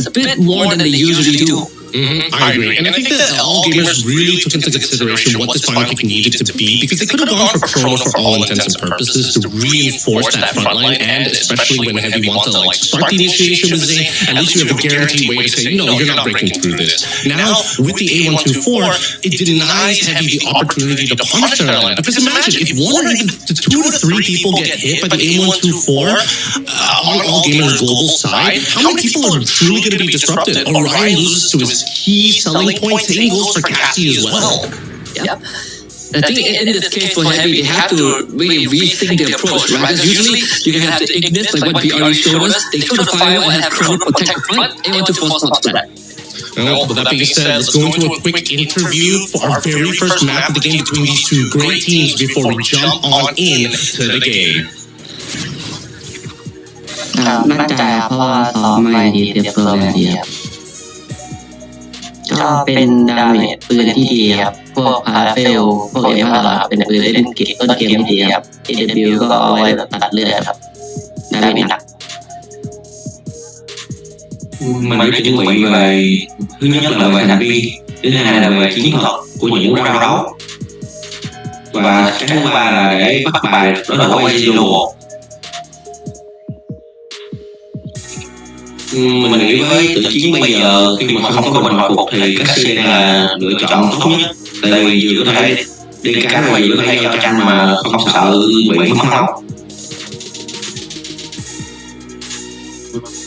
a bit more than they usually do. I agree. And I think that all gamers really took into consideration what this final pick needed to be, because they could have gone for Chrono for all intents and purposes to reinforce that front line, and especially when Heavy wants to start the initiation with Zane, at least you have a guaranteed way to say, no, you're not breaking through this. Now, with the A124, it denies Heavy the opportunity to punish their line. Because imagine, if one or even 2 to 3 people get hit by the A124 on all gamers' global side, how many people are truly going to be disrupted? Orion loses to his key selling point. Same goes for Cassie as well. Yep. I think in this case for Heavy, they have to really rethink their approach, right? Because usually you can have the Ignis, like what BRE showed us. They throw the firewall and have Chrono protect the front. A124 stops that. Well, with that being said, let's go into a quick interview for our very first map of the game between these two great teams before we jump on in to the game. มั่นใจเพราะว่าซ้อมมาดีเตรียมตัวมาดีครับก็เป็นดาเมจปืนที่ดีครับพวกพาราเฟลพวกเอ็มอาร์เป็นปืนเล่นเกมต้นเกมที่ดีครับ AW ก็เอาไว้ตัดเลือดครับดาเมจหนัก Mình phải chuẩn bị về thứ nhất là về hành vi, thứ hai là về chiến thuật của những round đấu, và cái thứ ba là để bắt bài đối thủ Zero. Mình nghĩ với trận chiến bây giờ khi mà không có mình hồi phục thì Cassie là lựa chọn tốt nhất, tại vì vừa có thể đi cánh và vừa có thể giao tranh mà không sợ bị mất máu.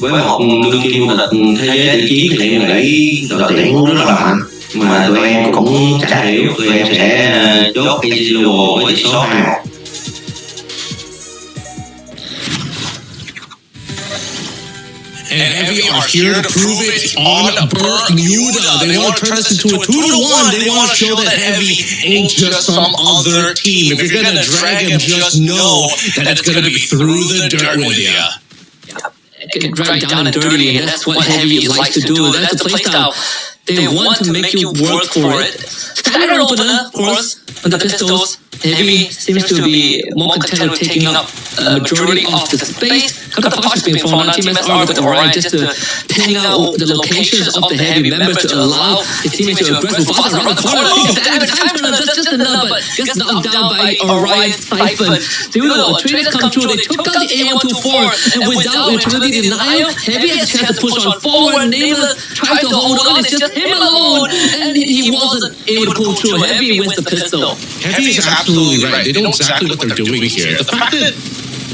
Với một đương kim vô địch thế giới đại chiến thì em nghĩ đội tuyển rất là mạnh, mà tụi em cũng chả hiểu tụi em sẽ chốt cái Zero với tỷ số 2-1. And Heavy are here to prove it on Bermuda. They want to turn this into a 2-1. They want to show that Heavy ain't just some other team. If you're going to drag him, just know that it's going to be through the dirt with you. Get dragged down and dirty, and that's what Heavy likes to do. That's the playstyle. They want to make you work for it. Standard opener, of course, on the pistols. Heavy seems to be more content with taking up a majority of the space. Got the push being thrown on Team SR with the right just to ping out the locations of the Heavy members to allow his teammates to aggress fast around the corner. Damn, time turner just enough, but gets knocked down by Orion's Siphon. Still, traders come through. They took out the A124, and without utility denial, Heavy has a chance to push on forward. Nameless tries to hold on. It's just him alone, and he wasn't able to pull through. Heavy wins the pistol. Heavy is absolutely right. They know exactly what they're doing here.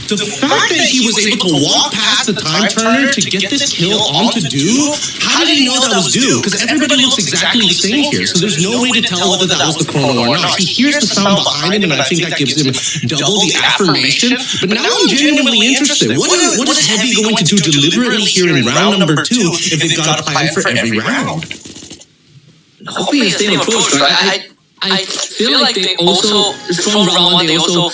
The fact that he was able to walk past the time turner to get this kill onto Do, how did he know that was Do? Because everybody looks exactly the same here, so there's no way to tell whether that was the Chrono or not. He hears the sound behind him, and I think that gives him double the affirmation. But now I'm genuinely interested. What is Heavy going to do deliberately here in round number 2 if they've got a plan for every round? Hopefully the same approach, right? I feel like they also, from round 1, they also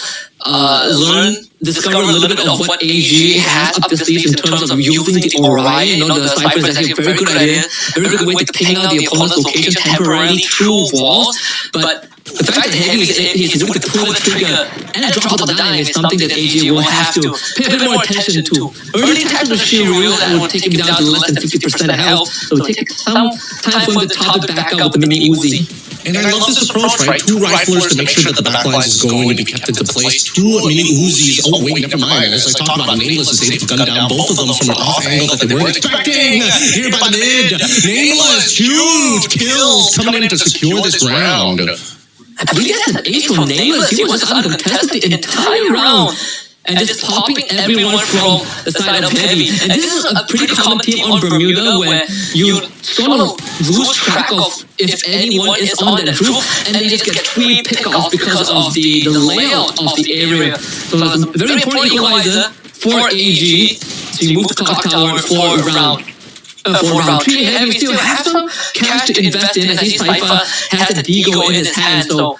discover a little bit of what AG has up the sleeves in terms of using the Orion. The Cypher is actually a very good idea, very good way to ping out the opponent's location temporarily through walls. But the fact that Heavy is able to pull the trigger and drop the dime is something that AG will have to pay a bit more attention to. Early attacks with Shield Reel that will take him down to less than 50% health, so it will take some time for him to top it back up with the mini Uzi. And I love this approach, right? 2 riflers to make sure that the backlines is going to be kept into place. 2 mini Uzis. Oh, wait, never mind. As I talked about, Nameless is able to gun down both of them from an off angle that they weren't expecting. Here by the mid. Nameless, huge kills coming in to secure this round. I believe that's an ace from Nameless. He was just uncontested the entire round. And just popping everyone from the side of Heavy. And this is a pretty common theme on Bermuda where you sort of lose track of if anyone is on that roof and they just get 3 pickoffs because of the layout of the area. So that's a very important equalizer for AG to move the clock tower for round 3. Heavy still has some cash to invest in as his Cypher has a Deagle in his hand. So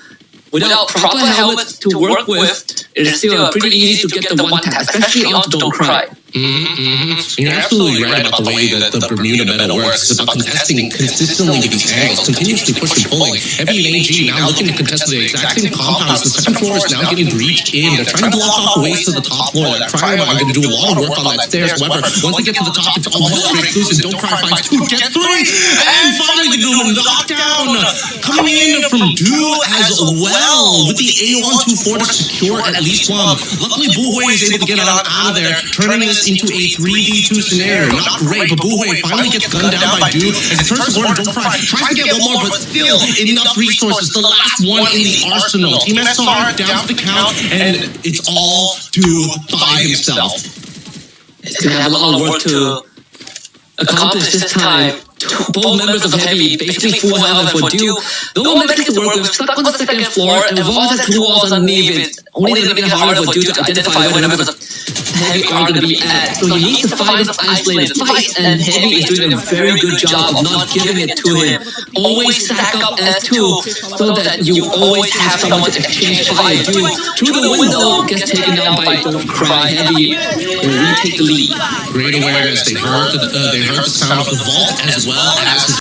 without proper helmets to work with, it's still pretty easy to get the one tap, especially onto Don't Cry. And you're absolutely right about the way that the Bermuda metal works. It's about contesting consistently with these angles, continuously pushing, pulling. Heavy and AG now looking to contest the exact same compounds. The second floor is now getting breached in. They're trying to block off ways to the top floor. That Triumph are going to do a lot of work on that stairs. However, once they get to the top, it's all hell breaks loose, and Don't Cry finds 2, gets 3, and finally the knockdown coming in from Do as well with the A124 to secure at least one. Luckily, Buhui is able to get out of there, turning this into a 3v2 scenario. Not great, but Buhui finally gets gunned down by Du as he turns toward Don't Cry, tries to get one more, but still enough resources. The last one in the arsenal. Team SR down to the count, and it's all Du by himself. It's gonna have a lot of work to accomplish this time. Both members of Heavy basically full health, and for Du, no one makes it work with stuck on the second floor, and Vault has 2 walls underneath it, only making it harder for Du to identify where the members of Heavy are going to be at. So he needs to find this isolated fight, and Heavy is doing a very good job of not giving it to him. Always stack up as 2, so that you always have someone to exchange fire. Du, through the window, gets taken down by Don't Cry. Heavy will retake the lead. Great awareness. They heard the sound of the Vault as well as